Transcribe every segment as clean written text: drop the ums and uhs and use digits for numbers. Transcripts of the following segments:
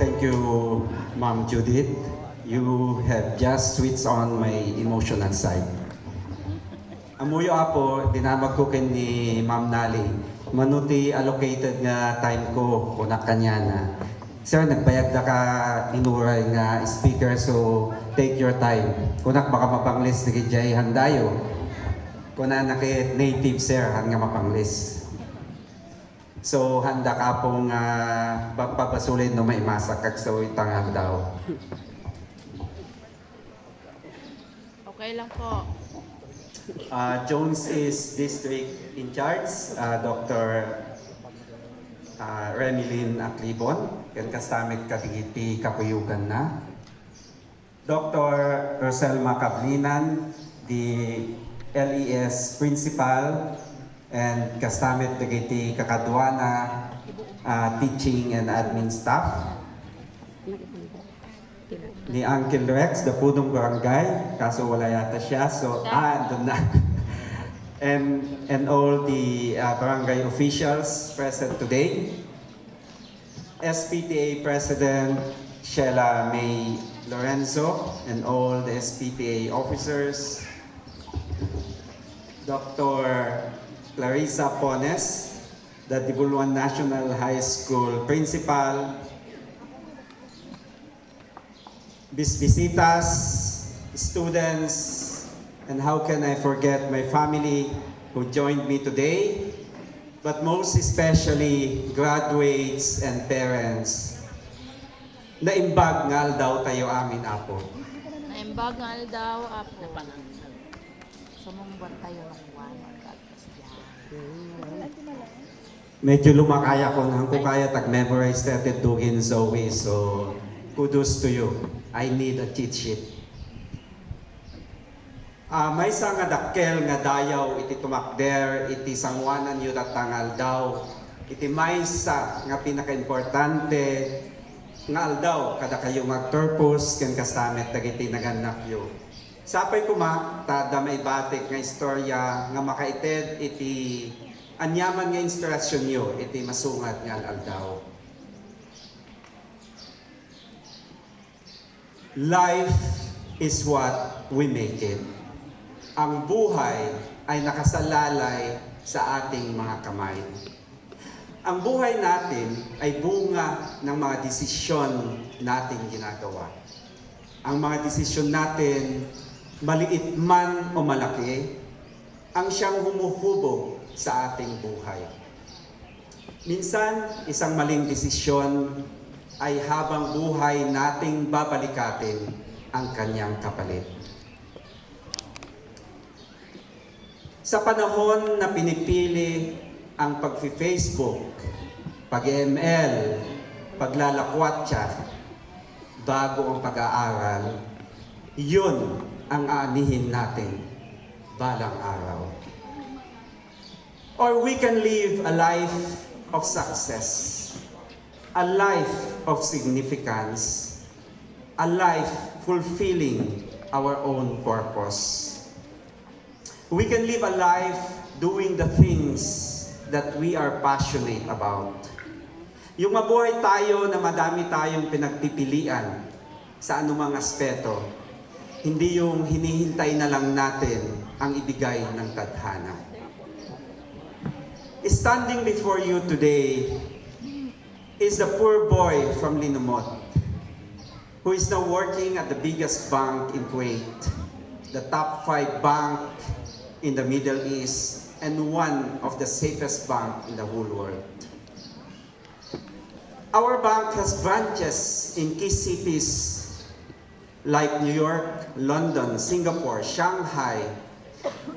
thank you, Ma'am Judith. You have just switched on my emotional side. Amuyo apo, dinamag ko kin ni Ma'am Nali. Manuti allocated nga time ko kunak kanya na. Sir, nagbayad na ka inuray nga speaker, so take your time. Kunak baka mapanglis ni Jay Handayo. Kuna nakit native sir, hanga mapanglis. So handa ka pong papasulid no may masakag sa itangal daw. Okay lang po. Jones is district in charge, Dr. Remilyn Aklibon, kan kastamit katigiti kapuyugan na. Dr. Roselma Cablinan, the LES Principal, and kastamit katigiti kakadwana, teaching and admin staff. Ni Uncle Rex, the Pudong Barangay, kaso wala yata siya, so doon na. and all the barangay officials present today. SPTA President Sheila May Lorenzo and all the SPTA officers. Dr. Clarissa Pones, the Dibuluan National High School Principal. Bisbisitas, students, and how can I forget my family who joined me today, but most especially graduates and parents. Naimbag ngal daw tayo amin apo. Naimbag nga daw, apo. Sumungbat tayo ng one. Medyo lumakaya ko nang ko kaya tag-memorize natin dugin Zoe, so kudos to you. I need a cheat sheet. May isang nga dakkel nga dayaw iti tumakder, iti sangwanan yu tatangal daw. Iti maysa nga pinaka-importante nga aldaw kada kayo mag-purpose ken kastamet dagiti naganak yu. Sapay kuma, tada may batik nga istorya nga makaited iti anyaman nga inspirasyon yu, iti masungat nga aldaw. Life is what we make it. Ang buhay ay nakasalalay sa ating mga kamay. Ang buhay natin ay bunga ng mga desisyon nating ginagawa. Ang mga desisyon natin, maliit man o malaki, ang siyang humuhubog sa ating buhay. Minsan, isang maling desisyon ay habang buhay nating babalikatin ang kanyang kapalit. Sa panahon na pinipili ang pag-Facebook, pag-ML, paglalakwatsa, bago ang pag-aaral, yun ang aanihin natin balang araw. Or we can live a life of success, a life of significance, a life fulfilling our own purpose. We can live a life doing the things that we are passionate about. Yung mabuhay tayo na madami tayong pinagpipilian sa anumang aspeto, hindi yung hinihintay na lang natin ang ibigay ng tadhana. Standing before you today is the poor boy from Linamot, who is now working at the biggest bank in Kuwait, the top 5 bank in the Middle East, and one of the safest bank in the whole world. Our bank has branches in key cities like New York, London, Singapore, Shanghai,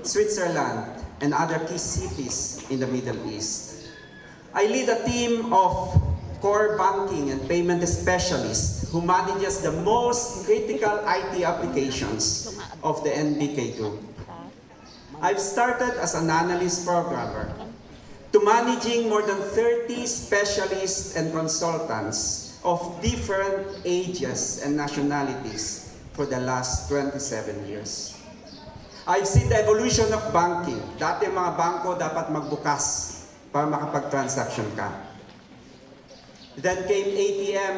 Switzerland, and other key cities in the Middle East. I lead a team of core banking and payment specialists who manages the most critical IT applications of the NBK Group. I've started as an analyst programmer to managing more than 30 specialists and consultants of different ages and nationalities for the last 27 years. I've seen the evolution of banking. Dati mga bangko dapat magbukas para makapag-transaction ka. Then came ATM,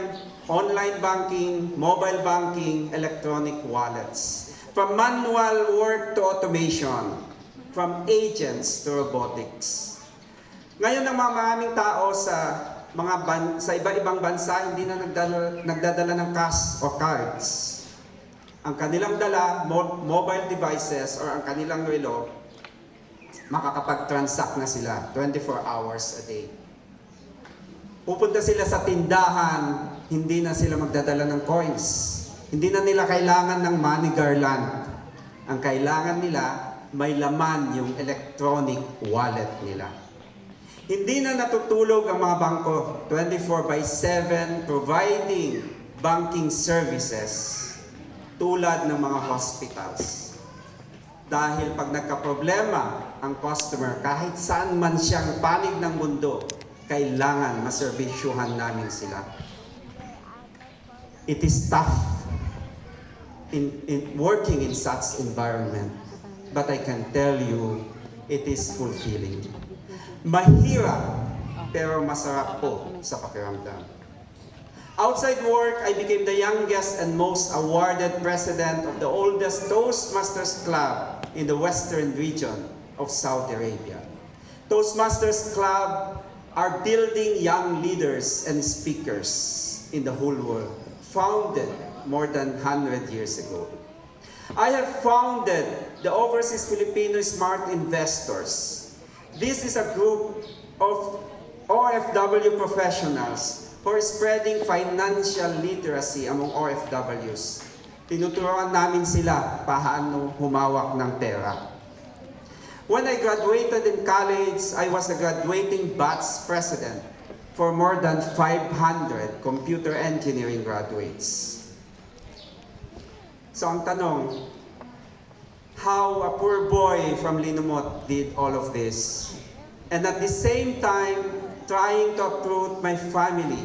online banking, mobile banking, electronic wallets. From manual work to automation, from agents to robotics. Ngayon ang maraming tao sa sa iba-ibang bansa hindi na nagdadala ng cash o cards. Ang kanilang dala, mobile devices or ang kanilang relo, makakapag-transact na sila 24 hours a day. Pupunta sila sa tindahan, hindi na sila magdadala ng coins. Hindi na nila kailangan ng money garland. Ang kailangan nila, may laman yung electronic wallet nila. Hindi na natutulog ang mga bangko 24/7 providing banking services tulad ng mga hospitals. Dahil pag nagka-problema ang customer, kahit saan man siyang panig ng mundo, kailangan maserbisyuhan namin sila. It is tough in working in such environment, but I can tell you, it is fulfilling. Mahirap, pero masarap po sa pakiramdam. Outside work, I became the youngest and most awarded president of the oldest Toastmasters Club in the Western region of Saudi Arabia. Toastmasters Club are building young leaders and speakers in the whole world, founded more than 100 years ago. I have founded the Overseas Filipino Smart Investors. This is a group of OFW professionals who are spreading financial literacy among OFWs. Tinuturuan namin sila paano humawak ng pera. When I graduated in college, I was the graduating batch president for more than 500 computer engineering graduates. So ang tanong, how a poor boy from Linamot did all of this, and at the same time trying to uproot my family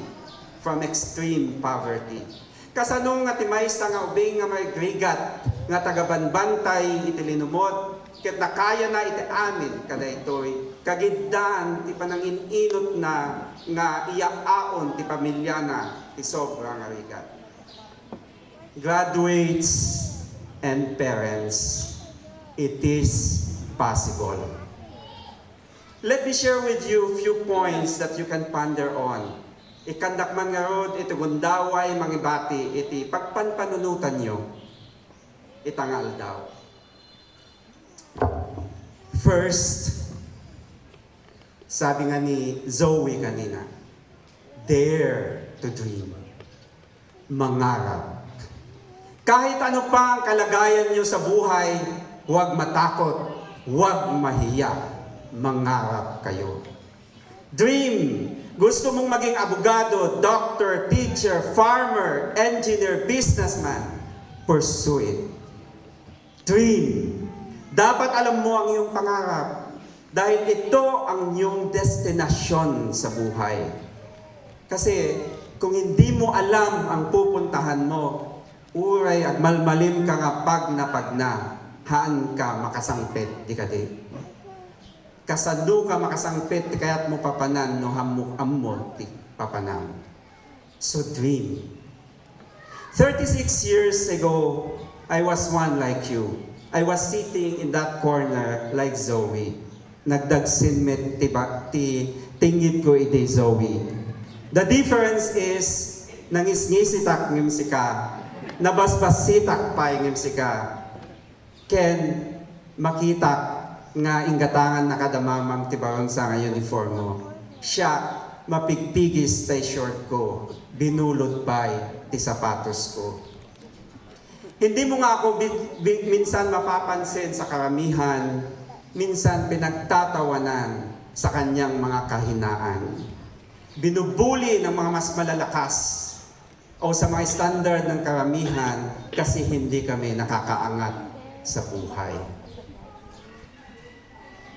from extreme poverty. Kasanong nga timaysta nga ubing nga may grigat nga tagabanbantay iti Linamot, ket nakaya na iti amin kada itoy kagiddan ti panangin inot na nga iaaon ti pamilya na ti sobrang rigat. Graduates and parents, it is possible. Let me share with you a few points that you can ponder on. Ikandak man nga rod, iti gundaway, mangibati, iti pagpanpanunutan nyo, itangal daw. First, sabi nga ni Zoe kanina, dare to dream. Mangarap. Kahit ano pa ang kalagayan nyo sa buhay, huwag matakot, huwag mahiya, mangarap kayo. Dream! Gusto mong maging abogado, doctor, teacher, farmer, engineer, businessman, pursue it. Dream! Dapat alam mo ang iyong pangarap dahil ito ang iyong destinasyon sa buhay. Kasi kung hindi mo alam ang pupuntahan mo, uray at malmalim ka nga pag na, haan ka makasangpet, di ka di. Kasado ka makasangpet, kaya't mo papanan, no hamuk ammo, ti papanan. So dream. 36 years ago, I was one like you. I was sitting in that corner like Zoe. Nagdagsinmet ti tingit ko iti Zoe. The difference is, nangisngisitak ngim sika, nabasbasitak pa ngim sika, ken makita nga inggatangan nakadamamang tibaron sa ngayon uniform mo. Siya, mapigpigis tay short ko, binulot pa'y ti sapatos ko. Hindi mo nga ako minsan mapapansin sa karamihan, minsan pinagtatawanan sa kanyang mga kahinaan. Binubuli ng mga mas malalakas o sa mga standard ng karamihan kasi hindi kami nakakaangat sa buhay.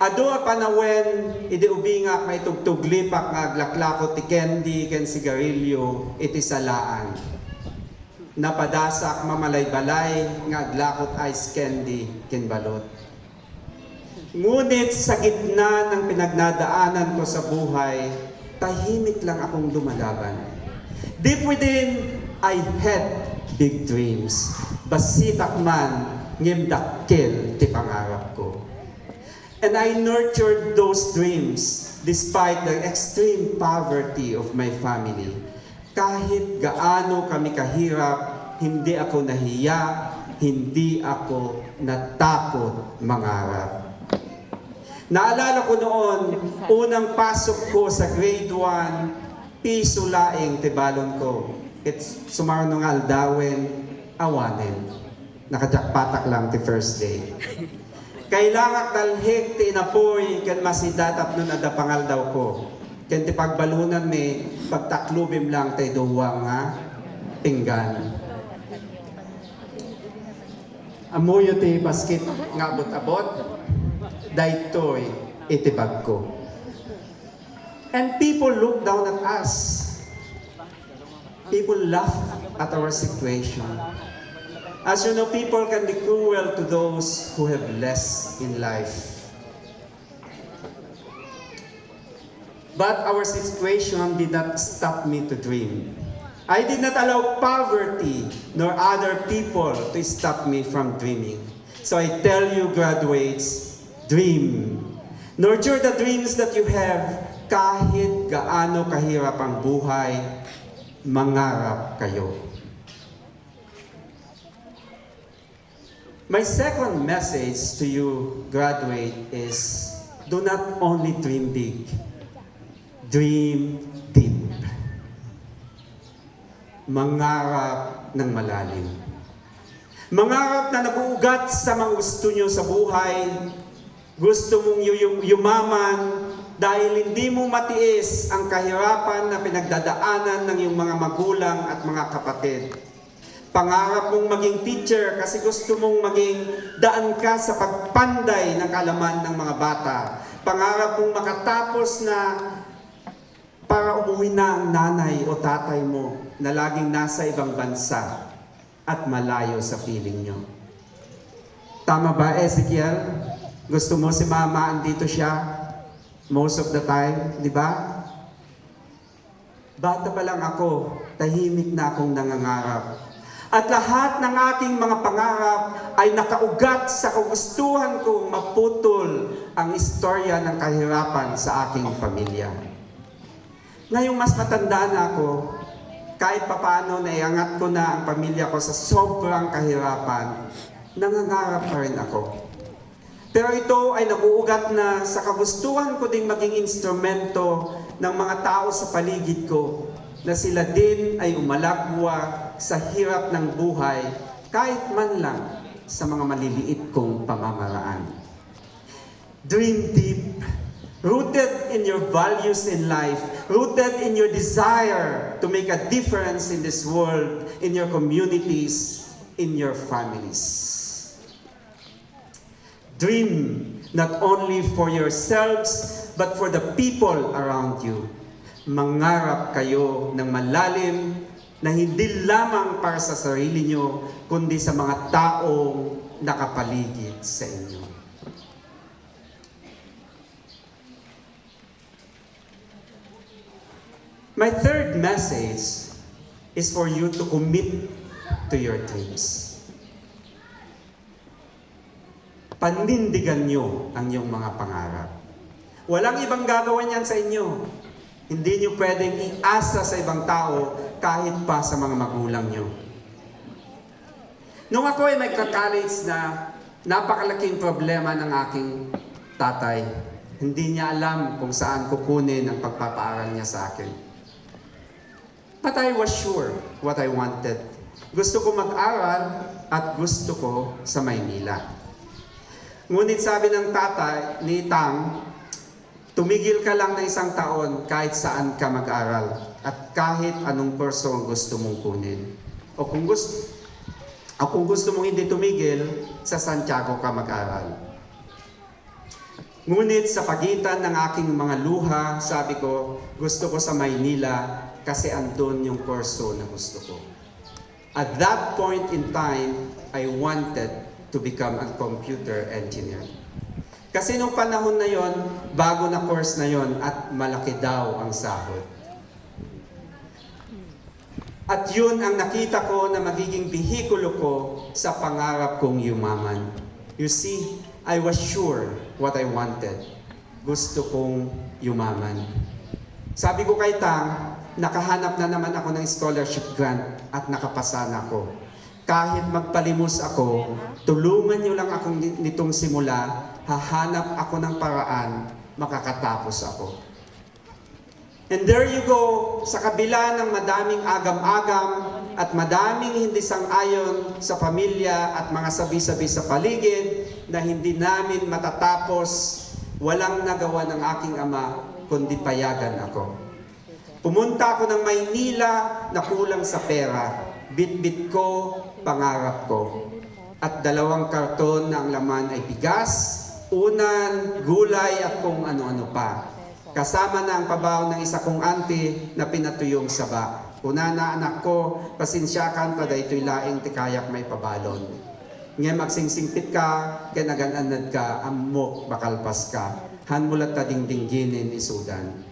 Ado panawen, iti ubingak may tugtuglipak nga aglaklako ti candy ken sigarilyo iti salaan. Napadasak mamalay-balay nga aglakot ice candy ken balot. Ngunit sa gitna ng pinagnadaanan ko sa buhay, tahimik lang akong lumalaban. Deep within, I had big dreams. Basitak man, ngem dakkel ti pangarap ko. And I nurtured those dreams despite the extreme poverty of my family. Kahit gaano kami kahirap, hindi ako nahiya, hindi ako natakot mangarap. Naalala ko noon, unang pasok ko sa grade 1, piso laing tibalon ko. It's sumarong nga aldawin, awanin. Nakajakpatak lang ti first day. Kailangan talhik ti inapoy kan masidatap nun ada pangal daw ko. Ken ti pagbalunan mi, pagtaklubim lang tay duwang nga pinggan. Amuyo ti basket nga abot-abot, daytoy itibag ko. And people look down at us. People laugh at our situation. As you know, people can be cruel to those who have less in life. But our situation did not stop me to dream. I did not allow poverty nor other people to stop me from dreaming. So I tell you, graduates, dream. Nurture the dreams that you have kahit gaano kahirap ang buhay, mangarap kayo. My second message to you, graduate, is do not only dream big, dream deep. Mangarap ng malalim. Mangarap na nag-uugat sa mga gusto nyo sa buhay, gusto mong yumaman dahil hindi mo matiis ang kahirapan na pinagdadaanan ng iyong mga magulang at mga kapatid. Pangarap mong maging teacher kasi gusto mong maging daan ka sa pagpanday ng kaalaman ng mga bata. Pangarap mong makatapos na para umuwi na ang nanay o tatay mo na laging nasa ibang bansa at malayo sa piling nyo. Tama ba, Ezekiel? Gusto mo si mama andito siya most of the time, di ba? Bata pa lang ako, tahimik na akong nangangarap. At lahat ng aking mga pangarap ay nakaugat sa kagustuhan kong maputol ang istorya ng kahirapan sa aking pamilya. Ngayong mas matanda na ako, kahit papaano naiangat ko na ang pamilya ko sa sobrang kahirapan, nangangarap pa rin ako. Pero ito ay naguugat na sa kagustuhan ko ding maging instrumento ng mga tao sa paligid ko na sila din ay umalagwa sa hirap ng buhay kahit man lang sa mga maliliit kong pamamaraan. Dream deep, rooted in your values in life, rooted in your desire to make a difference in this world, in your communities, in your families. Dream not only for yourselves, but for the people around you. Mangarap kayo ng malalim na hindi lamang para sa sarili nyo, kundi sa mga taong nakapaligid sa inyo. My third message is for you to commit to your dreams. Panindigan nyo ang iyong mga pangarap. Walang ibang gagawin yan sa inyo. Hindi nyo pwedeng iasa sa ibang tao kahit pa sa mga magulang nyo. Nung ako ay may ka-college na napakalaking problema ng aking tatay. Hindi niya alam kung saan kukunin ang pagpapaaral niya sa akin. But I was sure what I wanted. Gusto ko mag-aral at gusto ko sa Maynila. Ngunit sabi ng tatay ni Tang, tumigil ka lang ng 1 taon kahit saan ka mag-aral at kahit anong kurso ang gusto mong kunin. O kung gusto mong hindi tumigil, sa Santiago ka mag-aral. Ngunit sa pagitan ng aking mga luha, sabi ko, gusto ko sa Maynila kasi andun yung kurso na gusto ko. At that point in time, I wanted to become a computer engineer. Kasi nung panahon na yon, bago na course na yon at malaki daw ang sahod. At yun ang nakita ko na magiging bihikulo ko sa pangarap kong yumaman. You see, I was sure what I wanted. Gusto kong yumaman. Sabi ko kay Tang, nakahanap na naman ako ng scholarship grant at nakapasa na ako. Kahit magpalimos ako, tulungan niyo lang akong nitong simula, hahanap ako ng paraan, makakatapos ako. And there you go, sa kabila ng madaming agam-agam at madaming hindi sang-ayon sa pamilya at mga sabi-sabi sa paligid na hindi namin matatapos, walang nagawa ng aking ama kundi payagan ako. Pumunta ako ng Maynila na kulang sa pera, bit-bit ko, pangarap ko. At 2 karton na ang laman ay bigas, unan, gulay at kung ano-ano pa. Kasama na ang pabaw ng isa kong auntie na pinatuyong saba. Una na anak ko, pasensyakan pa dahil ito'y laing tikayak may pabalon. Ngayon magsingsingpit ka, ganagananad ka, amok bakalpas ka. Han mulat ta dingdingginin isudan.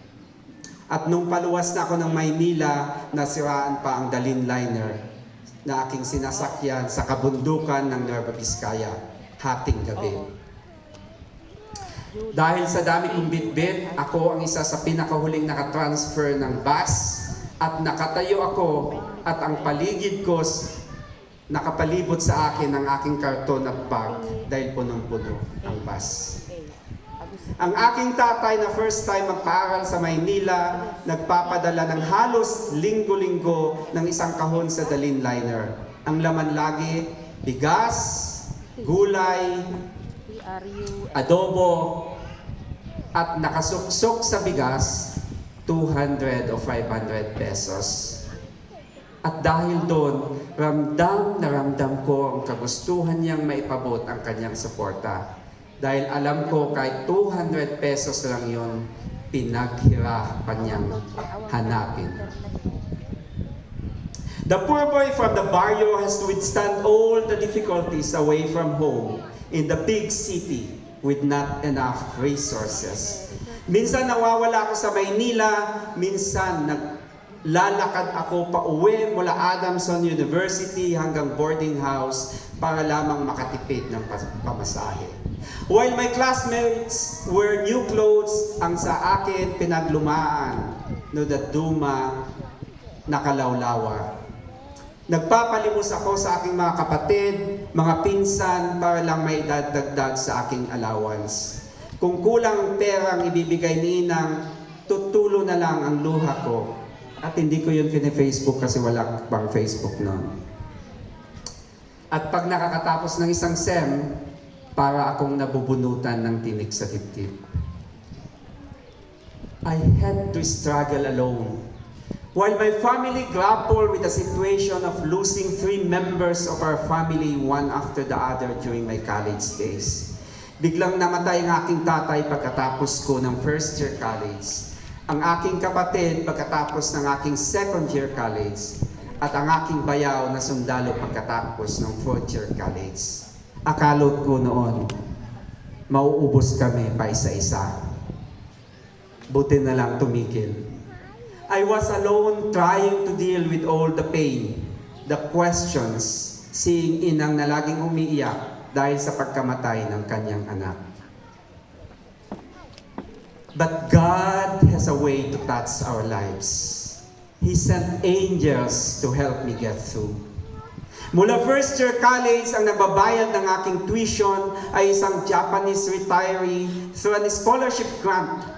At nung paluwas na ako ng Maynila, nasiraan pa ang Dalin Liner na aking sinasakyan sa kabundukan ng Nueva Vizcaya, hating gabi. Dahil sa dami kong bitbit, ako ang isa sa pinakahuling nakatransfer ng bus at nakatayo ako at ang paligid ko nakapalibot sa akin ang aking karton at bag dahil punong-puno ang bus. Ang aking tatay na first time magpaaral sa Maynila, nagpapadala ng halos linggo-linggo ng isang kahon sa Dalin Liner. Ang laman lagi, bigas, gulay, adobo, at nakasuksok sa bigas, 200 o 500 pesos. At dahil doon, ramdam na ramdam ko ang kagustuhan niyang maipabot ang kanyang suporta. Dahil alam ko kahit 200 pesos lang yon, pinaghirapan niyang hanapin. The poor boy from the barrio has to withstand all the difficulties away from home in the big city with not enough resources. Minsan nawawala ako sa Maynila, minsan naglalakad ako pa uwi mula Adamson University hanggang boarding house para lamang makatipid ng pamasahe. While my classmates wear new clothes, ang sa akin pinaglumaan no daduma nakalawlawa. Nagpapalimos ako sa aking mga kapatid, mga pinsan para lang may dadagdag sa aking allowance. Kung kulang perang ibibigay ni Inang, tutulo na lang ang luha ko. At hindi ko yun pine-Facebook kasi wala pang Facebook noon. At pag nakakatapos ng isang SEM, para akong nabubunutan ng tinik sa dibdib. I had to struggle alone. While my family grappled with the situation of losing 3 members of our family one after the other during my college days. Biglang namatay ang aking tatay pagkatapos ko ng first year college. Ang aking kapatid pagkatapos ng aking second year college. At ang aking bayaw na sundalo pagkatapos ng 4th year college. Akalot ko noon, mauubos kami pa isa-isa. Buti na lang tumigil. I was alone trying to deal with all the pain, the questions, seeing Inang na laging umiiyak dahil sa pagkamatay ng kanyang anak. But God has a way to touch our lives. He sent angels to help me get through. Mula first year college, ang nagbabayad ng aking tuition ay isang Japanese retiree through a scholarship grant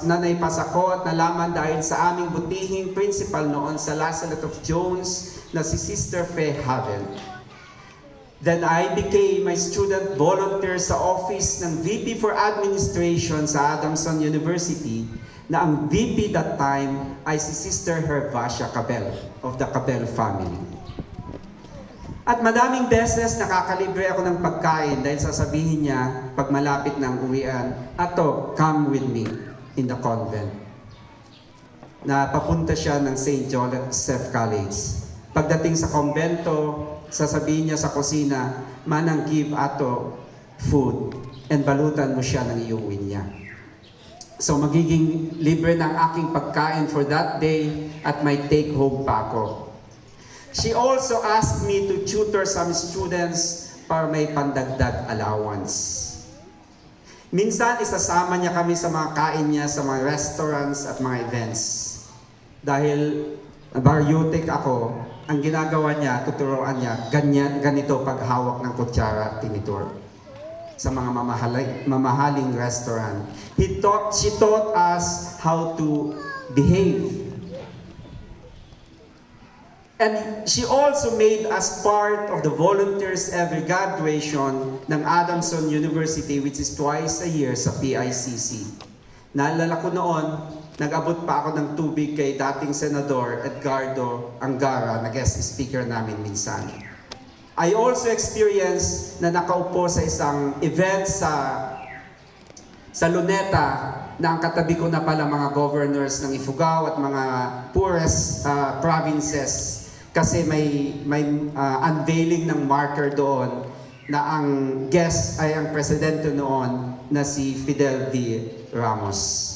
na naipasa ko at nalaman dahil sa aming butihing principal noon sa La Salette of Jones na si Sister Faye Havel. Then I became a student volunteer sa office ng VP for Administration sa Adamson University na ang VP that time ay si Sister Hervasia Cabel of the Cabel family. At madaming beses nakakalibre ako ng pagkain dahil sasabihin niya pag malapit ng uwian, "Ato, come with me in the convent." Na papunta siya ng St. Joseph College. Pagdating sa kombento, sasabihin niya sa kusina, "Manang give Ato food," and balutan mo siya ng iuwi niya. So magiging libre ng aking pagkain for that day at may take home pa ako. She also asked me to tutor some students para may pandagdag allowance. Minsan, isasama niya kami sa mga kain niya sa mga restaurants at mga events. Dahil baryutik ako, ang ginagawa niya, tuturuan niya, ganito paghawak ng kutsara at tinitur sa mga mamahaling restaurant. She taught us how to behave. And she also made us part of the volunteers every graduation ng Adamson University, which is twice a year sa PICC. Naalala ko noon, nag-abot pa ako ng tubig kay dating Senador Edgardo Angara, na guest speaker namin minsan. I also experienced na nakaupo sa isang event sa Luneta, na ang katabi ko na pala mga governors ng Ifugao at mga poorest provinces. Kasi may unveiling ng marker doon na ang guest ay ang presidente noon na si Fidel V. Ramos.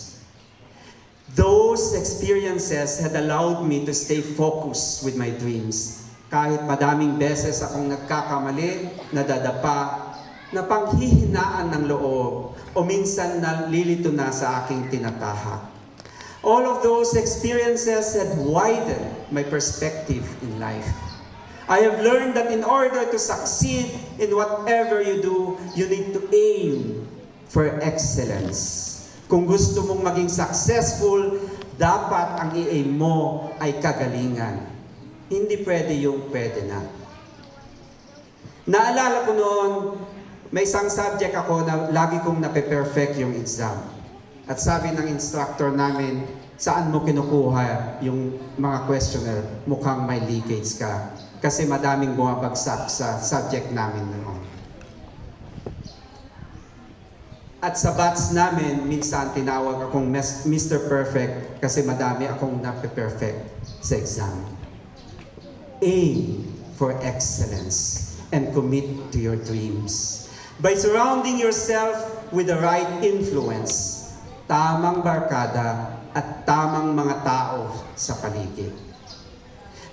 Those experiences had allowed me to stay focused with my dreams. Kahit madaming beses akong nagkakamali, nadadapa, na panghihinaan ng loob, o minsan nalilito na sa aking tinatahak. All of those experiences had widened my perspective in life. I have learned that in order to succeed in whatever you do, you need to aim for excellence. Kung gusto mong maging successful, dapat ang i-aim mo ay kagalingan. Hindi pwede yung pwede na. Naalala ko noon, may isang subject ako na lagi kong nape-perfect yung exam. At sabi ng instructor namin, saan mo kinukuha yung mga questionnaire? Mukhang may leakage ka. Kasi madaming bumabagsak sa subject namin noon. At sa batch namin, minsan tinawag akong Mr. Perfect kasi madami akong nape-perfect sa exam. Aim for excellence and commit to your dreams. By surrounding yourself with the right influence, tamang barkada at tamang mga tao sa paligid.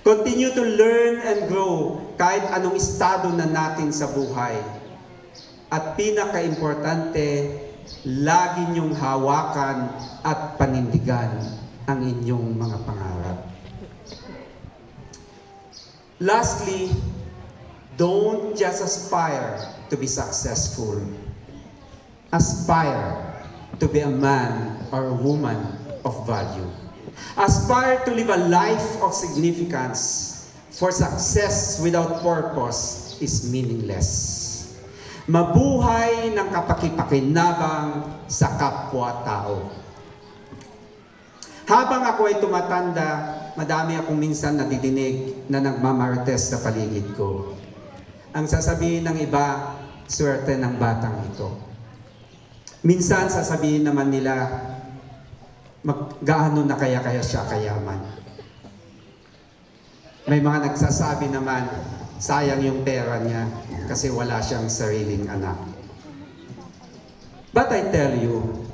Continue to learn and grow kahit anong estado na natin sa buhay. At pinaka-importante, lagi niyong hawakan at panindigan ang inyong mga pangarap. Lastly, don't just aspire to be successful. Aspire to be a man or a woman of value. Aspire to live a life of significance, for success without purpose is meaningless. Mabuhay ng kapakipakinabang sa kapwa-tao. Habang ako ay tumatanda, madami akong minsan nadidinig na nagmamarites sa paligid ko. Ang sasabihin ng iba, swerte ng batang ito. Minsan sasabihin naman nila, gaano na kaya siya kayaman. May mga nagsasabi naman, sayang yung pera niya kasi wala siyang sariling anak. But I tell you,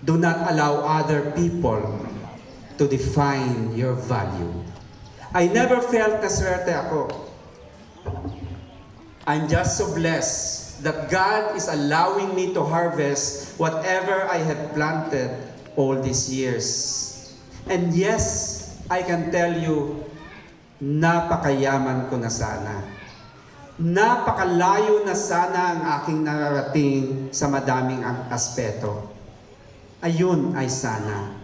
do not allow other people to define your value. I never felt na swerte ako. I'm just so blessed that God is allowing me to harvest whatever I have planted all these years. And yes, I can tell you, napakayaman ko na sana. Napakalayo na sana ang aking nararating sa madaming aspeto. Ayun ay sana.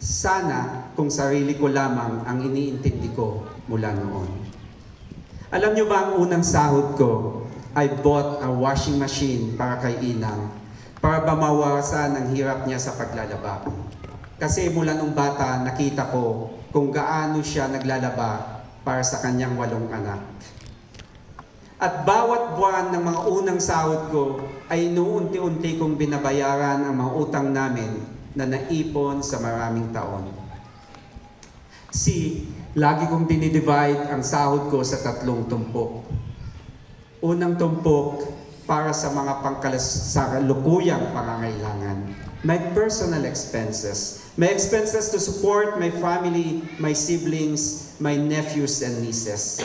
Sana kung sarili ko lamang ang iniintindi ko mula noon. Alam niyo ba ang unang sahod ko? I bought a washing machine para kay Inang para mawawasan ang hirap niya sa paglalaba. Kasi mula nung bata, nakita ko kung gaano siya naglalaba para sa kanyang 8 anak. At bawat buwan ng mga unang sahod ko ay inuunti-unti kong binabayaran ang mga utang namin na naipon sa maraming taon. Lagi kong dinidivide ang sahod ko sa 3 tumpok. Unang tumpok para sa mga pangkasalukuyang pangangailangan. My personal expenses. My expenses to support my family, my siblings, my nephews and nieces.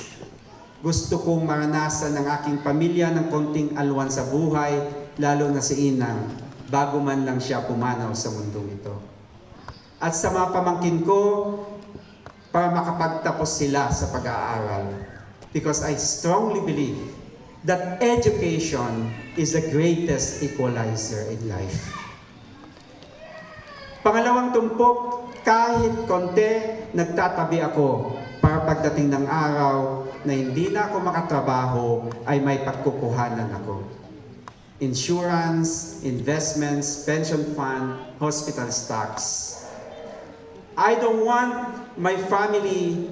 Gusto kong maranasan ng aking pamilya ng konting alwan sa buhay, lalo na si Inang, bago man lang siya pumanaw sa mundong ito. At sa mga pamangkin ko, para makapagtapos sila sa pag-aaral. Because I strongly believe that education is the greatest equalizer in life. Pangalawang tumpok, kahit konti, nagtatabi ako para pagdating ng araw na hindi na ako makatrabaho ay may pagkukuhanan ako. Insurance, investments, pension fund, hospital stocks. I don't want my family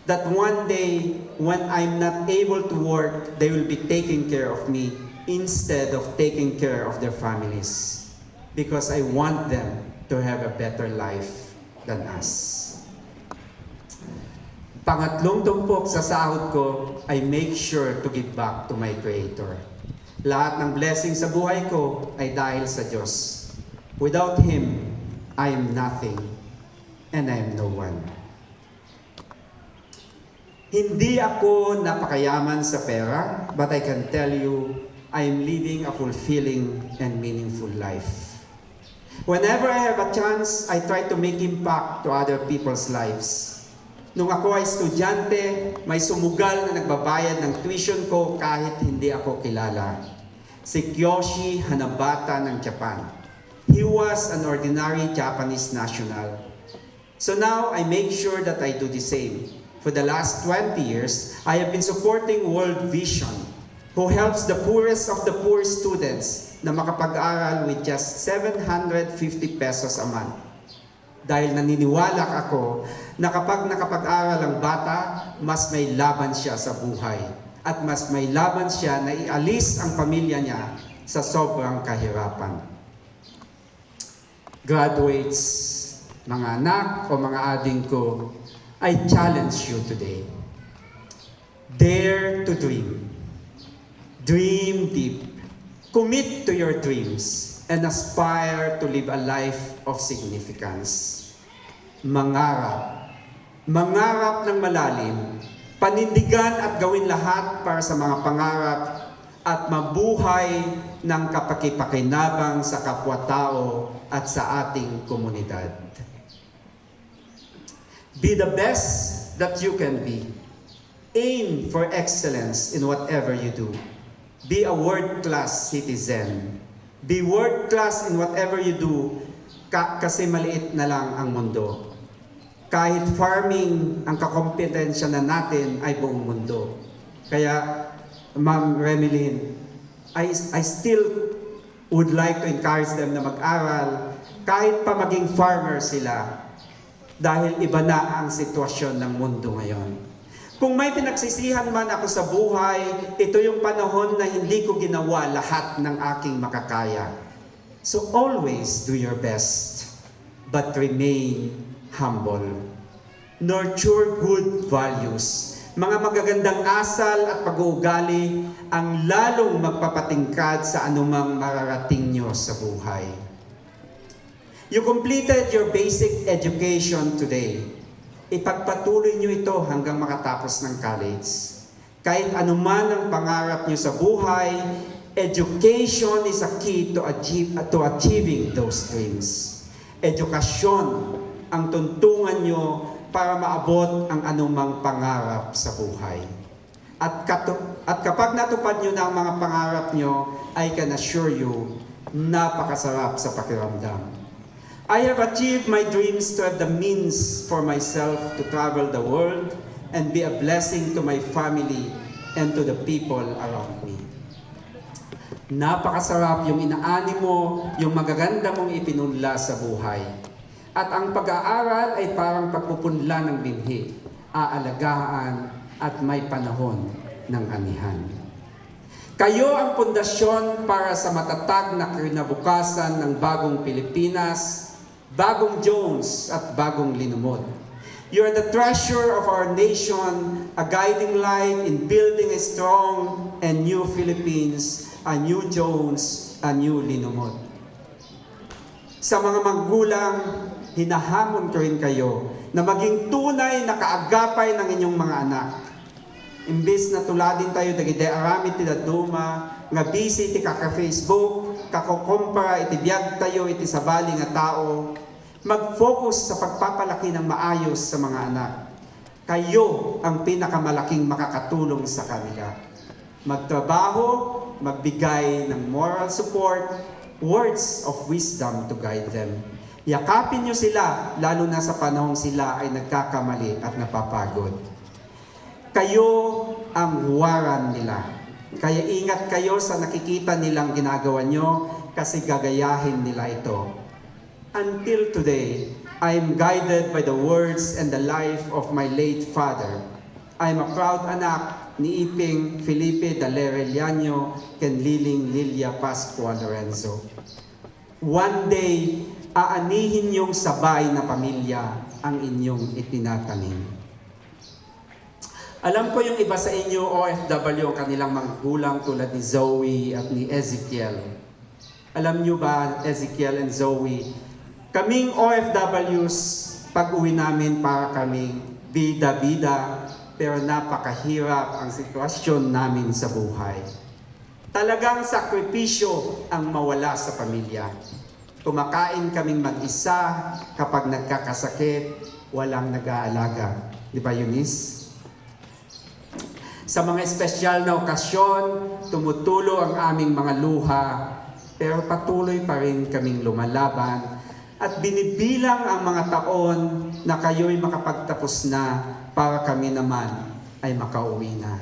that one day when I'm not able to work, they will be taking care of me instead of taking care of their families. Because I want them to have a better life than us. Pangatlong tumpok sa sahod ko, I make sure to give back to my Creator. Lahat ng blessing sa buhay ko ay dahil sa Diyos. Without Him, I am nothing and I am no one. Hindi ako napakayaman sa pera, but I can tell you, I am living a fulfilling and meaningful life. Whenever I have a chance, I try to make impact to other people's lives. Nung ako ay estudyante, may sumugal na nagbabayad ng tuition ko kahit hindi ako kilala. Si Kiyoshi Hanabata ng Japan. He was an ordinary Japanese national. So now, I make sure that I do the same. For the last 20 years, I have been supporting World Vision, who helps the poorest of the poor students na makapag-aral with just 750 pesos a month. Dahil naniniwala ako na kapag nakapag-aral ang bata, mas may laban siya sa buhay. At mas may laban siya na ialis ang pamilya niya sa sobrang kahirapan. Graduates, mga anak o mga ading ko, I challenge you today. Dare to dream. Dream deep. Commit to your dreams and aspire to live a life of significance. Mangarap. Mangarap ng malalim. Panindigan at gawin lahat para sa mga pangarap at mabuhay ng kapakipakinabang sa kapwa-tao at sa ating komunidad. Be the best that you can be. Aim for excellence in whatever you do. Be a world-class citizen. Be world-class in whatever you do kasi maliit na lang ang mundo. Kahit farming, ang kakompetensya na natin ay buong mundo. Kaya, Ma'am Remelin, I still would like to encourage them na mag-aral kahit pa maging farmer sila dahil iba na ang sitwasyon ng mundo ngayon. Kung may pinagsisihan man ako sa buhay, ito yung panahon na hindi ko ginawa lahat ng aking makakaya. So always do your best, but remain humble. Nurture good values. Mga magagandang asal at pag-uugali ang lalong magpapatingkad sa anumang mararating nyo sa buhay. You completed your basic education today. Ipagpatuloy nyo ito hanggang makatapos ng college. Kahit anuman ang pangarap nyo sa buhay, education is a key to achieving those dreams. Edukasyon ang tuntungan nyo para maabot ang anumang pangarap sa buhay. At kapag natupad nyo na ang mga pangarap nyo, I can assure you, napakasarap sa pakiramdam. I have achieved my dreams to have the means for myself to travel the world and be a blessing to my family and to the people around me. Napakasarap yung inaani mo, yung magaganda mong ipinunla sa buhay. At ang pag-aaral ay parang pagpupunla ng binhi, aalagaan at may panahon ng anihan. Kayo ang pundasyon para sa matatag na kinabukasan ng bagong Pilipinas, bagong Jones at bagong Linumod. You are the treasure of our nation, a guiding light in building a strong and new Philippines, a new Jones, a new Linumod. Sa mga magulang, hinahamon ko rin kayo na maging tunay na kaagapay ng inyong mga anak. Imbis na tuladin tayo, dagiti arami ti daduma, nga busy ti kaka-Facebook, kakukumpara, iti biyag tayo, iti sabali nga tao, mag-focus sa pagpapalaki ng maayos sa mga anak. Kayo ang pinakamalaking makakatulong sa kanila. Magtrabaho, magbigay ng moral support, words of wisdom to guide them. Yakapin nyo sila, lalo na sa panahong sila ay nagkakamali at napapagod. Kayo ang huwaran nila. Kaya ingat kayo sa nakikita nilang ginagawa nyo kasi gagayahin nila ito. Until today, I am guided by the words and the life of my late father. I am a proud anak ni Iping Felipe Dalereliano ken Liling Lilia Pascual Lorenzo. One day, aanihin niyong sabay na pamilya ang inyong itinatanim. Alam ko yung iba sa inyo, OFW, ang kanilang mga gulang tulad ni Zoe at ni Ezekiel. Alam nyo ba, Ezekiel and Zoe, kaming OFWs, pag-uwi namin para kaming bida-bida, pero napakahirap ang sitwasyon namin sa buhay. Talagang sakripisyo ang mawala sa pamilya. Kumakain kaming mag-isa, kapag nagkakasakit, walang nag-aalaga. Di ba, Eunice? Sa mga espesyal na okasyon, tumutulo ang aming mga luha, pero patuloy pa rin kaming lumalaban at binibilang ang mga taon na kayo'y makapagtapos na para kami naman ay makauwi na.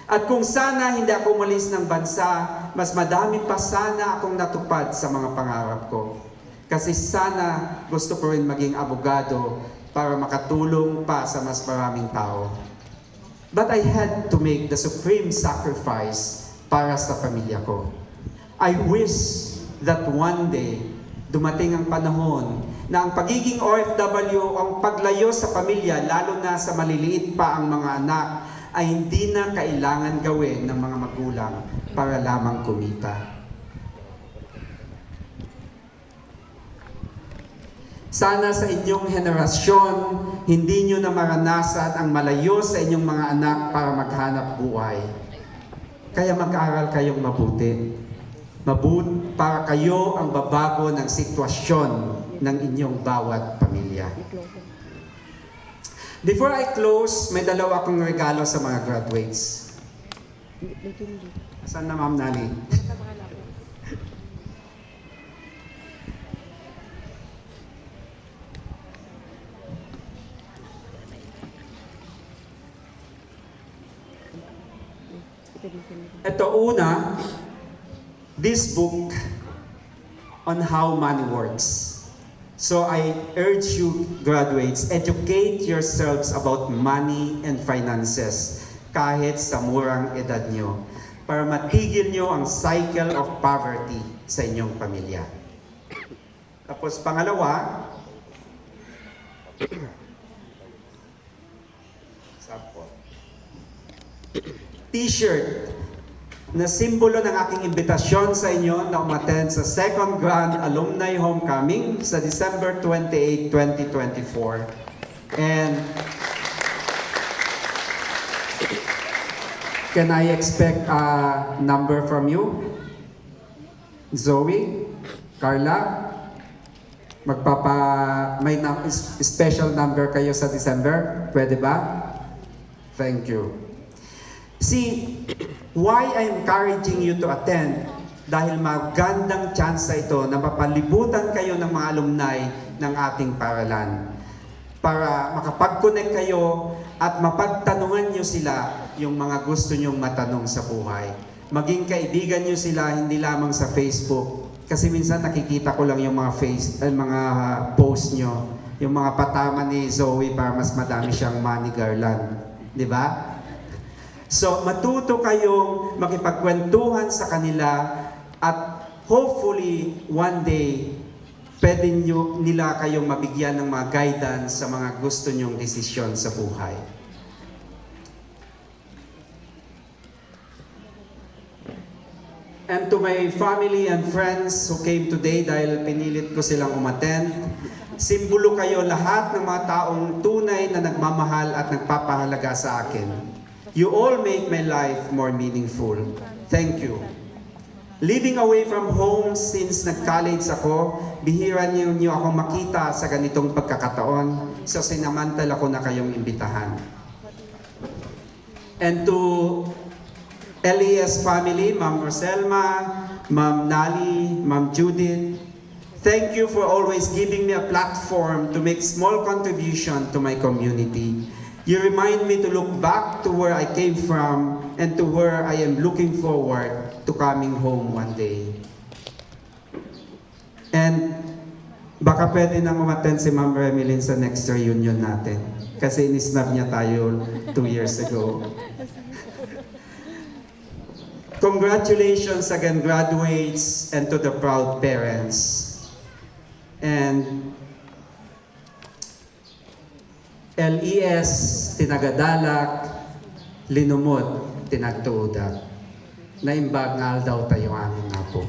At kung sana hindi ako umalis ng bansa, mas madami pa sana akong natupad sa mga pangarap ko. Kasi sana gusto ko rin maging abogado para makatulong pa sa mas maraming tao. But I had to make the supreme sacrifice para sa pamilya ko. I wish that one day, dumating ang panahon na ang pagiging OFW, ang paglayo sa pamilya, lalo na sa maliliit pa ang mga anak, ay hindi na kailangan gawin ng mga magulang para lamang kumita. Sana sa inyong henerasyon, hindi nyo na maranasan ang malayo sa inyong mga anak para maghanap buhay. Kaya mag-aral kayong mabuti. Para kayo ang babago ng sitwasyon ng inyong bawat pamilya. Before I close, may dalawa akong regalo sa mga graduates. Saan na, Ma'am Nali? Ito una, this book on how money works. So I urge you, graduates, educate yourselves about money and finances kahit sa murang edad nyo para matigil nyo ang cycle of poverty sa inyong pamilya. Tapos pangalawa, T-shirt na simbolo ng aking imbitasyon sa inyo na umattend sa Second Grand Alumni Homecoming sa December 28, 2024. And can I expect a number from you? Zoe? Carla? May special number kayo sa December? Pwede ba? Thank you. See, why I'm encouraging you to attend? Dahil magandang chance ito na mapalibutan kayo ng mga alumni ng ating paaralan. Para makapag-connect kayo at mapagtanungan nyo sila yung mga gusto nyong matanong sa buhay. Maging kaibigan nyo sila hindi lamang sa Facebook. Kasi minsan nakikita ko lang yung mga mga post nyo. Yung mga patama ni Zoe para mas madami siyang money garland. Di ba? So, matuto kayong makipagkwentuhan sa kanila at hopefully, one day, pwede nila kayong mabigyan ng mga guidance sa mga gusto nyong desisyon sa buhay. And to my family and friends who came today dahil pinilit ko silang umattend, simbolo kayo lahat ng mga taong tunay na nagmamahal at nagpapahalaga sa akin. You all make my life more meaningful. Thank you. Living away from home since nag-college ako, bihira niyo ako makita sa ganitong pagkakataon, so sinamantala ko na kayong imbitahan. And to LES family, Ma'am Roselma, Ma'am Nali, Ma'am Judith, thank you for always giving me a platform to make small contribution to my community. You remind me to look back to where I came from and to where I am looking forward to coming home one day. And baka pwede nang umattend si Ma'am Remilyn sa next reunion natin. Kasi inisnab niya tayo 2 years ago. Congratulations again, graduates, and to the proud parents. And LES, Tinagadalak, Linumod, Tinagtuudak. Naimbag nga daw tayo amin na po.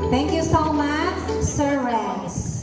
Thank you so much, Sir Rex.